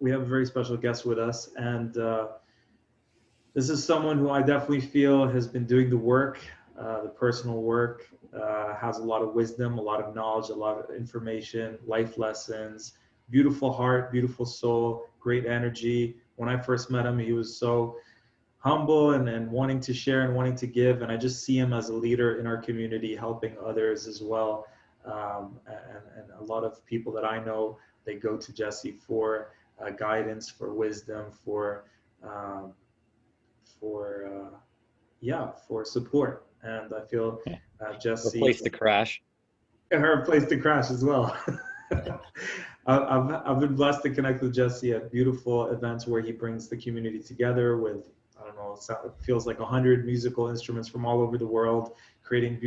we have a very special guest with us, and this is someone who I definitely feel has been doing the work, the personal work, has a lot of wisdom, a lot of knowledge, a lot of information, life lessons, beautiful heart, beautiful soul, great energy. When I first met him, he was so humble and wanting to share and wanting to give. And I just see him as a leader in our community, helping others as well. And a lot of people that I know, they go to Jesse for guidance, for wisdom, um, for yeah, for support. And I feel A Jesse, place to crash. her place to crash as well. I've been blessed to connect with Jesse at beautiful events where he brings the community together with, I don't know, it feels like 100 musical instruments from all over the world, creating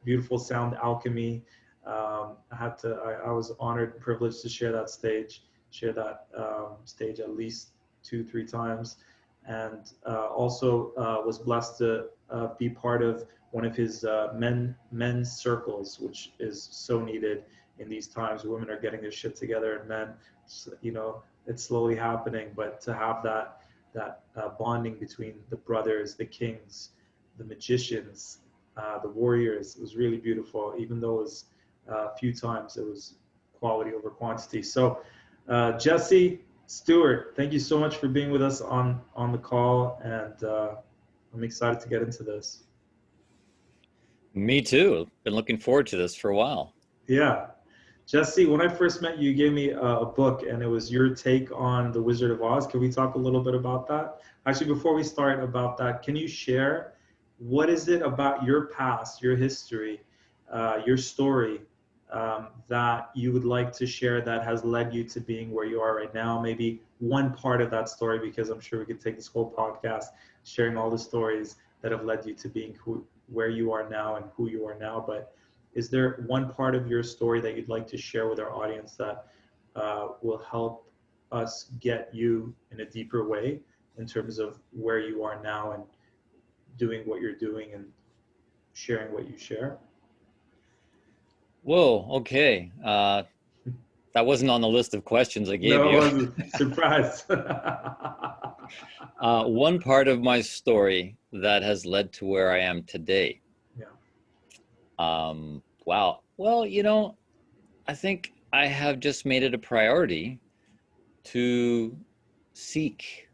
beautiful sound alchemy. I was honored and privileged to share that stage at least 2, 3 times, and also was blessed to be part of one of his men's circles, which is so needed in these times. Women are getting their shit together, and men, it's slowly happening. But to have that bonding between the brothers, the kings, the magicians, the warriors, was really beautiful. Even though it was a few times, it was quality over quantity. So, Jesse Stewart, thank you so much for being with us on the call, and I'm excited to get into this. Me too. Been looking forward to this for a while. Yeah. Jesse, when I first met you, you gave me a book, and it was your take on The Wizard of Oz. Can we talk a little bit about that? Actually, before we start about that, can you share what is it about your past, your history, your story, that you would like to share that has led you to being where you are right now? Maybe one part of that story, because I'm sure we could take this whole podcast sharing all the stories that have led you to being where you are now and who you are now. But is there one part of your story that you'd like to share with our audience that will help us get you in a deeper way in terms of where you are now and doing what you're doing and sharing what you share? Whoa, okay. That wasn't on the list of questions I gave No, it you. wasn't. Surprise. One part of my story that has led to where I am today. Yeah. Wow. Well, I think I have just made it a priority to seek,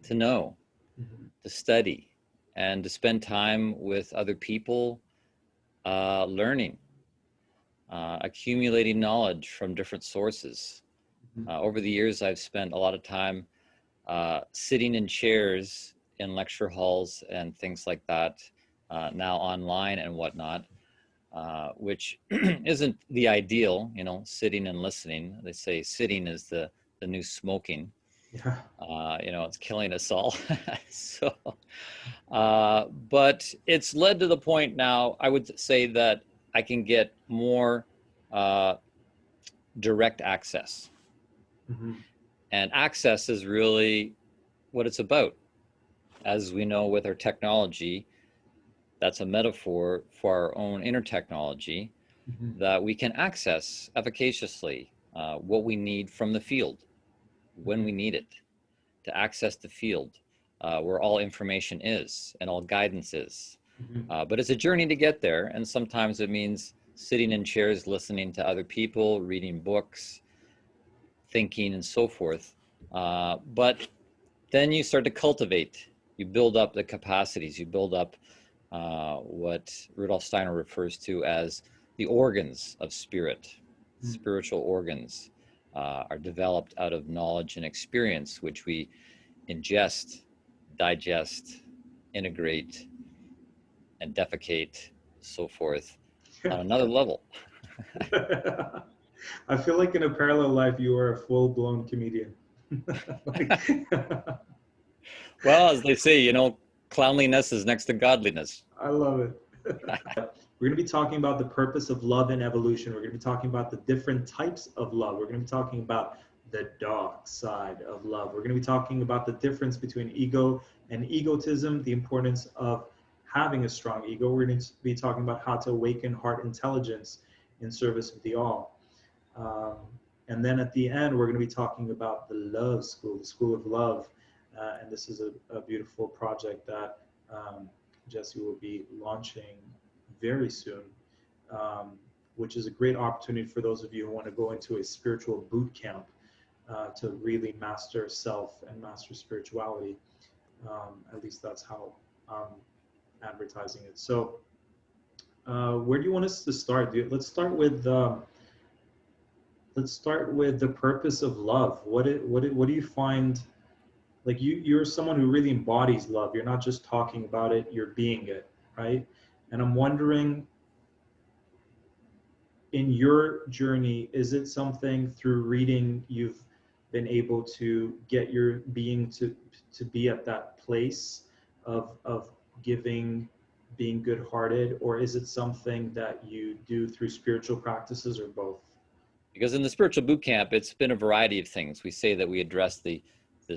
to know, Mhm. to study, and to spend time with other people, learning, accumulating knowledge from different sources. Mhm. Over the years, I've spent a lot of time sitting in chairs in lecture halls and things like that, now online and whatnot, which isn't the ideal, sitting and listening. They say sitting is the new smoking. Yeah. It's killing us all. So, but it's led to the point now, I would say that I can get more uh, direct access. Mhm. And access is really what it's about. As we know with our technology, that's a metaphor for our own inner technology, Mhm. that we can access efficaciously what we need from the field when Mhm. we need it, to access the field where all information is and all guidance is. Mhm. But it's a journey to get there, and sometimes it means sitting in chairs, listening to other people, reading books, thinking, and so forth. But then you start to cultivate. You build up the capacities. You build up what Rudolf Steiner refers to as the organs of spirit. Mhm. Spiritual organs are developed out of knowledge and experience, which we ingest, digest, integrate, and defecate, so forth, on another level. I feel like in a parallel life, you are a full-blown comedian. Like, Well, as they say, cleanliness is next to godliness. I love it. We're going to be talking about the purpose of love and evolution. We're going to be talking about the different types of love. We're going to be talking about the dark side of love. We're going to be talking about the difference between ego and egotism, the importance of having a strong ego. We're going to be talking about how to awaken heart intelligence in service of the all. Um, And then at the end, we're going to be talking about the love school, the school of love. And this is a beautiful project that Jesse will be launching very soon, um, which is a great opportunity for those of you who want to go into a spiritual boot camp to really master self and master spirituality. At least that's how I'm advertising it. So, where do you want us to start? Let's start with the purpose of love. What do you find? Like you're someone who really embodies love. You're not just talking about it, you're being it, right? And I'm wondering, in your journey, is it something through reading you've been able to get your being to be at that place of giving, being good-hearted, or is it something that you do through spiritual practices, or both? Because in the spiritual boot camp, it's been a variety of things. We say that we address the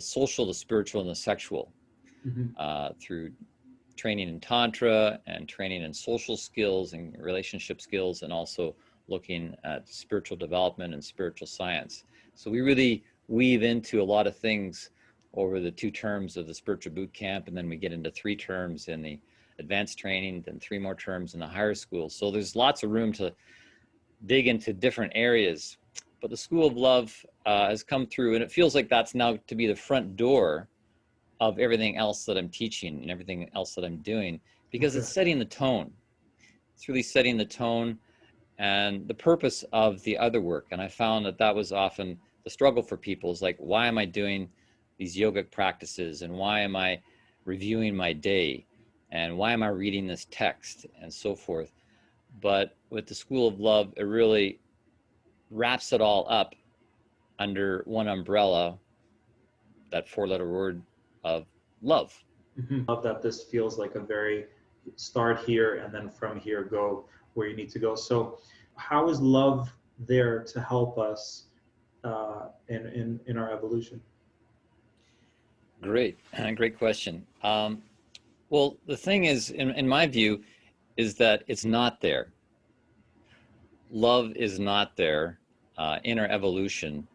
social, the spiritual, and the sexual through training in Tantra and training in social skills and relationship skills, and also looking at spiritual development and spiritual science. So we really weave into a lot of things over the 2 terms of the spiritual boot camp, and then we get into 3 terms in the advanced training, then 3 more terms in the higher school. So there's lots of room to dig into different areas. But the School of Love has come through, and it feels like that's now to be the front door of everything else that I'm teaching and everything else that I'm doing, because it's setting the tone. It's really setting the tone and the purpose of the other work. And I found that that was often the struggle for people, is like, why am I doing these yogic practices, and why am I reviewing my day, and why am I reading this text, and so forth. But with the School of Love, it really wraps it all up under one umbrella, that 4-letter word of love. Love that this feels like a very start here and then from here go where you need to go. So how is love there to help us in our evolution? Great, great question. Well, the thing is, in my view, is that it's not there. Love is not there in our evolution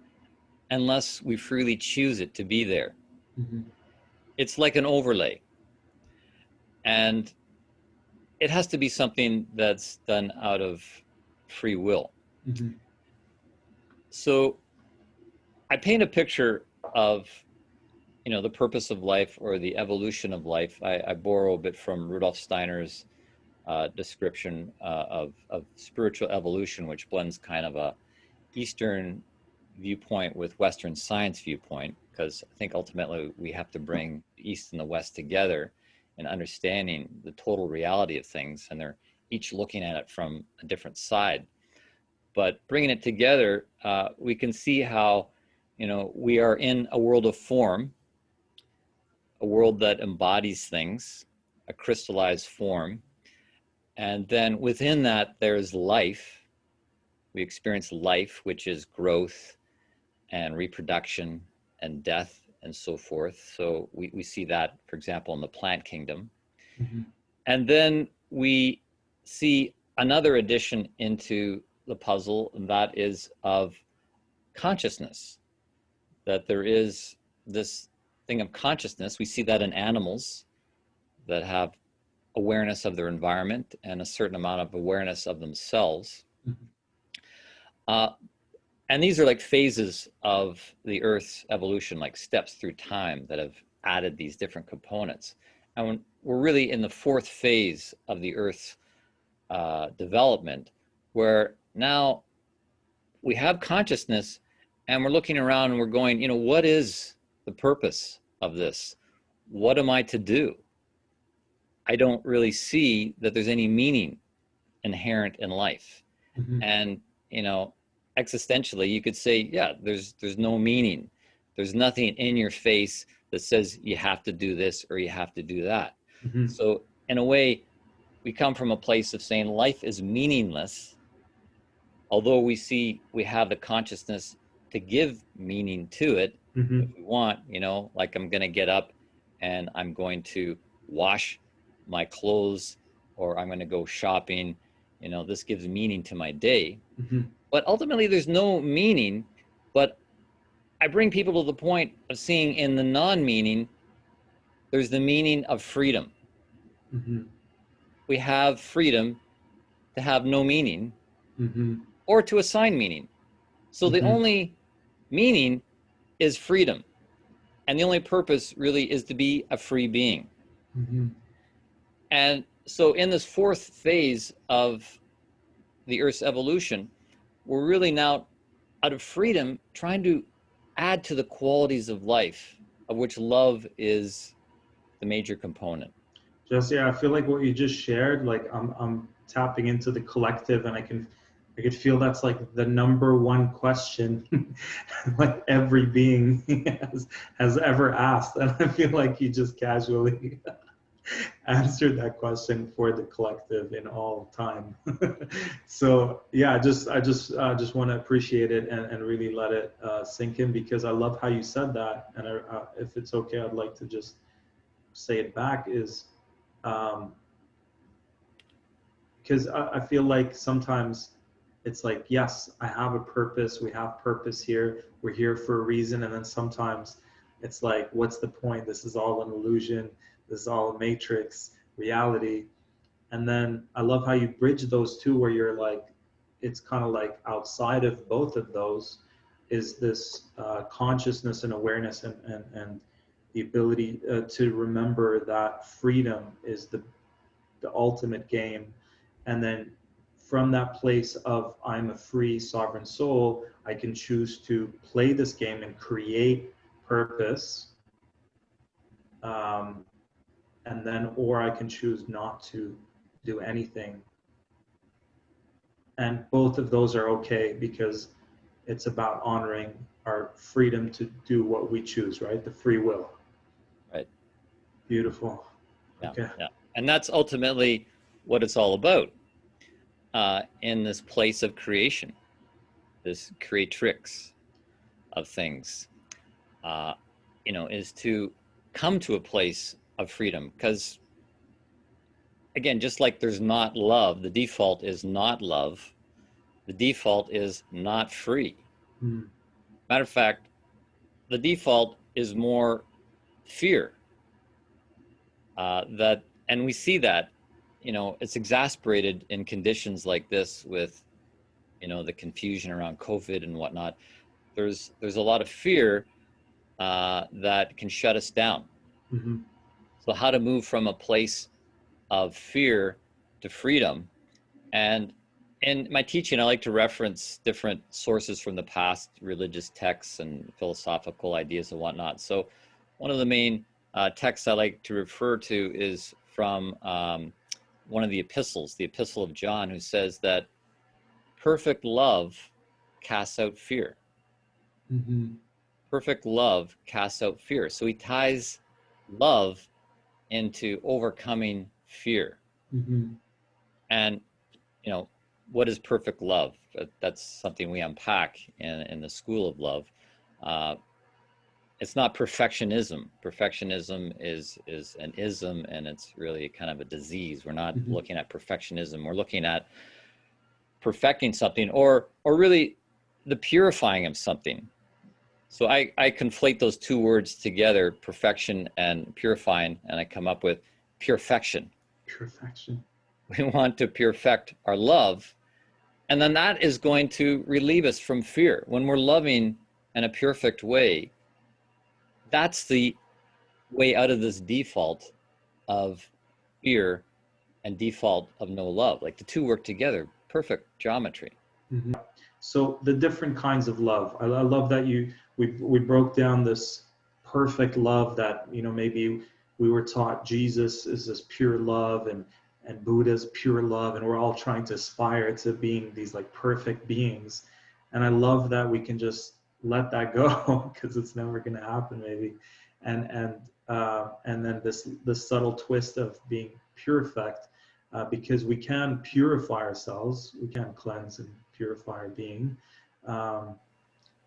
unless we freely choose it to be there. It's like an overlay. And it has to be something that's done out of free will. So I paint a picture of, the purpose of life, or the evolution of life. I borrow a bit from Rudolf Steiner's description of spiritual evolution, which blends kind of a Eastern viewpoint with Western science viewpoint, because I think ultimately we have to bring the East and the West together in understanding the total reality of things, and they're each looking at it from a different side. But bringing it together, we can see how, we are in a world of form, a world that embodies things, a crystallized form. And then within that, there's life. We experience life, which is growth and reproduction and death and so forth. So we see that, for example, in the plant kingdom. And then we see another addition into the puzzle, and that is of consciousness, that there is this thing of consciousness. We see that in animals that have awareness of their environment and a certain amount of awareness of themselves. And these are like phases of the Earth's evolution, like steps through time that have added these different components. And we're really in the 4th phase of the Earth's development, where now we have consciousness, and we're looking around and we're going, what is the purpose of this? What am I to do? I don't really see that there's any meaning inherent in life. And, existentially, you could say, yeah, there's no meaning. There's nothing in your face that says you have to do this or you have to do that. So in a way, we come from a place of saying life is meaningless, although we have the consciousness to give meaning to it if we want, like I'm going to get up and I'm going to wash my clothes, or I'm going to go shopping. This gives meaning to my day. But ultimately, there's no meaning But I bring people to the point of seeing in the non-meaning, there's the meaning of freedom. Mm-hmm. We have freedom to have no meaning Mm-hmm. or to assign meaning. So the Mm-hmm. only meaning is freedom. And the only purpose really is to be a free being. Mm-hmm. And so in this fourth phase of the Earth's evolution, we're really now, out of freedom, trying to add to the qualities of life, of which love is the major component. Jesse, I feel like what you just shared, like I'm tapping into the collective, and I could feel that's like the number one question like every being has ever asked. And I feel like you just casually answered that question for the collective in all time. So yeah, I just want to appreciate it and really let it sink in, because I love how you said that. And if it's okay, I'd like to just say it back is, um, because I feel like sometimes it's like, yes, I have a purpose. We have purpose here. We're here for a reason. And then sometimes it's like, what's the point? This is all an illusion. This is all a matrix reality. And then I love how you bridge those two, where you're like, it's kind of like outside of both of those is this consciousness and awareness, and the ability to remember that freedom is the ultimate game. And then from that place of I'm a free sovereign soul, I can choose to play this game and create purpose. Um, and then, or I can choose not to do anything. And both of those are okay, because it's about honoring our freedom to do what we choose, right? The free will. Right. Beautiful. Yeah. Okay. Yeah. And that's ultimately what it's all about, in this place of creation, this creatrix of things, uh, is to come to a place of freedom. Because again, just like there's not love, the default is not love, the default is not free. Mm. Matter of fact, the default is more fear. And we see that, it's exacerbated in conditions like this with, the confusion around COVID and whatnot. There's a lot of fear that can shut us down. Mm-hmm. So how to move from a place of fear to freedom. And in my teaching, I like to reference different sources from the past, religious texts and philosophical ideas and whatnot. So one of the main texts I like to refer to is from one of the epistles, the Epistle of John, who says that perfect love casts out fear. Mm-hmm. Perfect love casts out fear. So he ties love into overcoming fear. Mm-hmm. And, you know, what is perfect love? That's something we unpack in the School of Love. Uh, it's not perfectionism. Perfectionism is an ism, and it's really kind of a disease. We're not Mm-hmm. looking at perfectionism. We're looking at perfecting something, or really the purifying of something. So I conflate those two words together, perfection and purifying, and I come up with purification. Perfection. We want to perfect our love, and then that is going to relieve us from fear. When we're loving in a perfect way, that's the way out of this default of fear and default of no love. Like the two work together, perfect geometry. Mm-hmm. So the different kinds of love. I love that we broke down this perfect love that, maybe we were taught Jesus is this pure love, and Buddha's pure love, and we're all trying to aspire to being these like perfect beings. And I love that we can just let that go because it's never going to happen maybe. And then this subtle twist of being perfect, because we can purify ourselves, we can cleanse and purify our being. Um,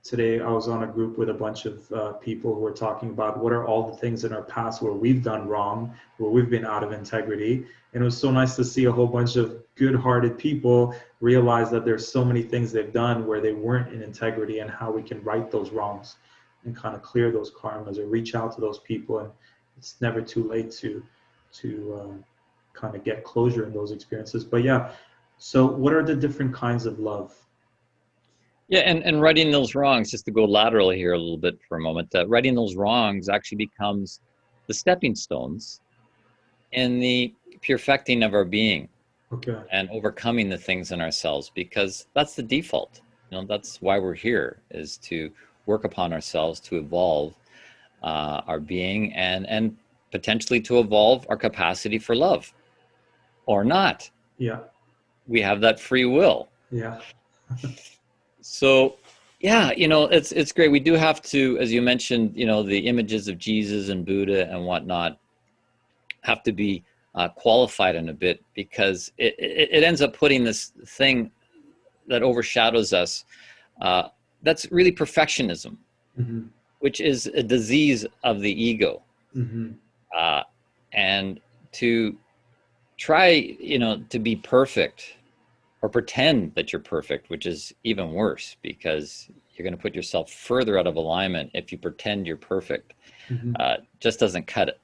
today I was on a group with a bunch of people who were talking about what are all the things in our past where we've done wrong, where we've been out of integrity. And it was so nice to see a whole bunch of good-hearted people realize that there's so many things they've done where they weren't in integrity, and how we can right those wrongs and kind of clear those karmas or reach out to those people. And it's never too late to kind of get closure in those experiences. But yeah, so what are the different kinds of love? Yeah, and righting those wrongs, just to go lateral here a little bit for a moment, righting those wrongs actually becomes the stepping stones in the perfecting of our being Okay. and overcoming the things in ourselves, because that's the default. That's why we're here, is to work upon ourselves, to evolve our being, and potentially to evolve our capacity for love or not. Yeah. We have that free will. Yeah. So yeah, it's great. We do have to, as you mentioned, the images of Jesus and Buddha and whatnot have to be qualified in a bit, because it ends up putting this thing that overshadows us. That's really perfectionism, Mm-hmm. which is a disease of the ego. Mm-hmm. Uh, and to try, to be perfect or pretend that you're perfect, which is even worse, because you're going to put yourself further out of alignment if you pretend you're perfect. Mm-hmm. Just doesn't cut it.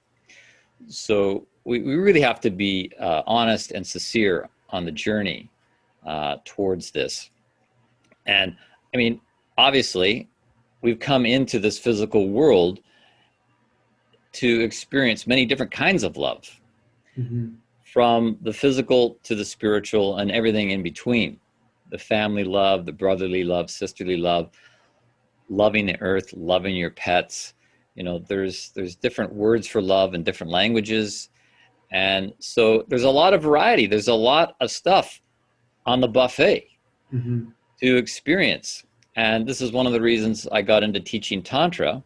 So we really have to be honest and sincere on the journey towards this. And I mean, obviously, we've come into this physical world to experience many different kinds of love, Mm-hmm. from the physical to the spiritual and everything in between. The family love, the brotherly love, sisterly love, loving the earth, loving your pets. There's different words for love in different languages. And so there's a lot of variety. There's a lot of stuff on the buffet Mm-hmm. to experience. And this is one of the reasons I got into teaching Tantra,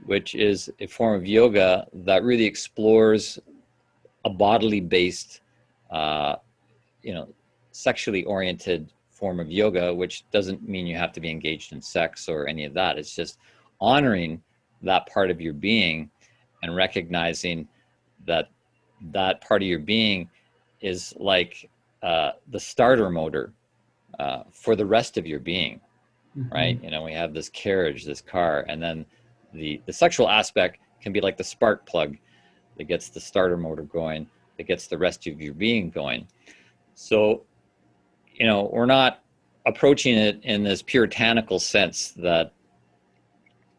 which is a form of yoga that really explores a bodily based, uh, sexually oriented form of yoga, which doesn't mean you have to be engaged in sex or any of that. It's just honoring that part of your being and recognizing that that part of your being is like the starter motor for the rest of your being, Mm-hmm. right? We have this carriage, this car, and then the sexual aspect can be like the spark plug that gets the starter motor going, that gets the rest of your being going. So, we're not approaching it in this puritanical sense that,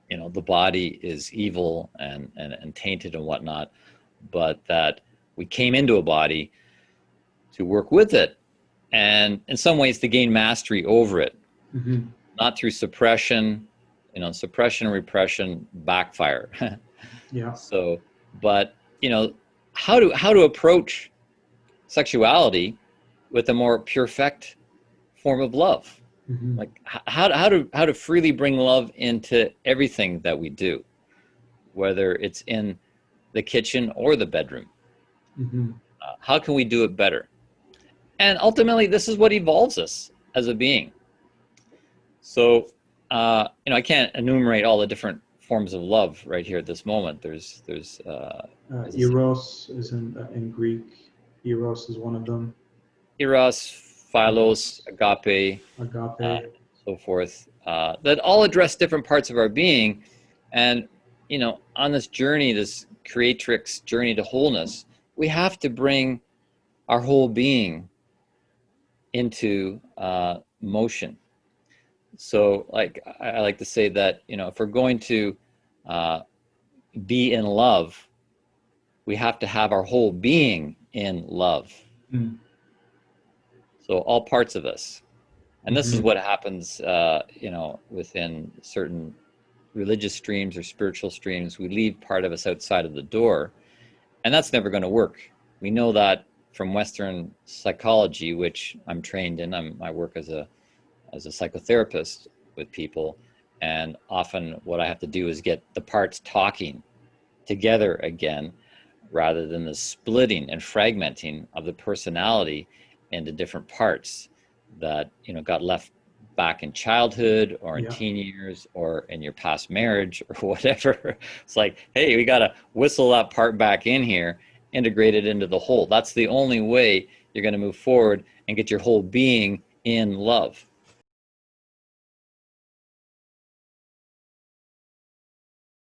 the body is evil and tainted and whatnot, but that we came into a body to work with it, and in some ways to gain mastery over it, Mm-hmm. not through suppression. Suppression and repression backfire. Yeah. So, but how to approach sexuality with a more perfect form of love, Mm-hmm. like how to freely bring love into everything that we do, whether it's in the kitchen or the bedroom. Mm-hmm. How can we do it better? And ultimately, this is what evolves us as a being. So, I can't enumerate all the different forms of love right here at this moment. There's as I said, Eros is in Greek. Eros is one of them. eros, philos, Eros, agape, agape. so forth, that all address different parts of our being. And, on this journey, this creatrix journey to wholeness, we have to bring our whole being into motion. So, like, I like to say that, if we're going to uh, be in love, we have to have our whole being in love. Mm-hmm. So, all parts of us. And this is Mm-hmm. what happens, within certain religious streams or spiritual streams. We leave part of us outside of the door, and that's never going to work. We know that from Western psychology, which I'm trained in. I work as a psychotherapist with people, and often what I have to do is get the parts talking together again, rather than the splitting and fragmenting of the personality into different parts that got left back in childhood or in Yeah. teen years or in your past marriage or whatever. It's like, hey, we got to whistle that part back in here, integrate it into the whole. That's the only way you're going to move forward and get your whole being in love.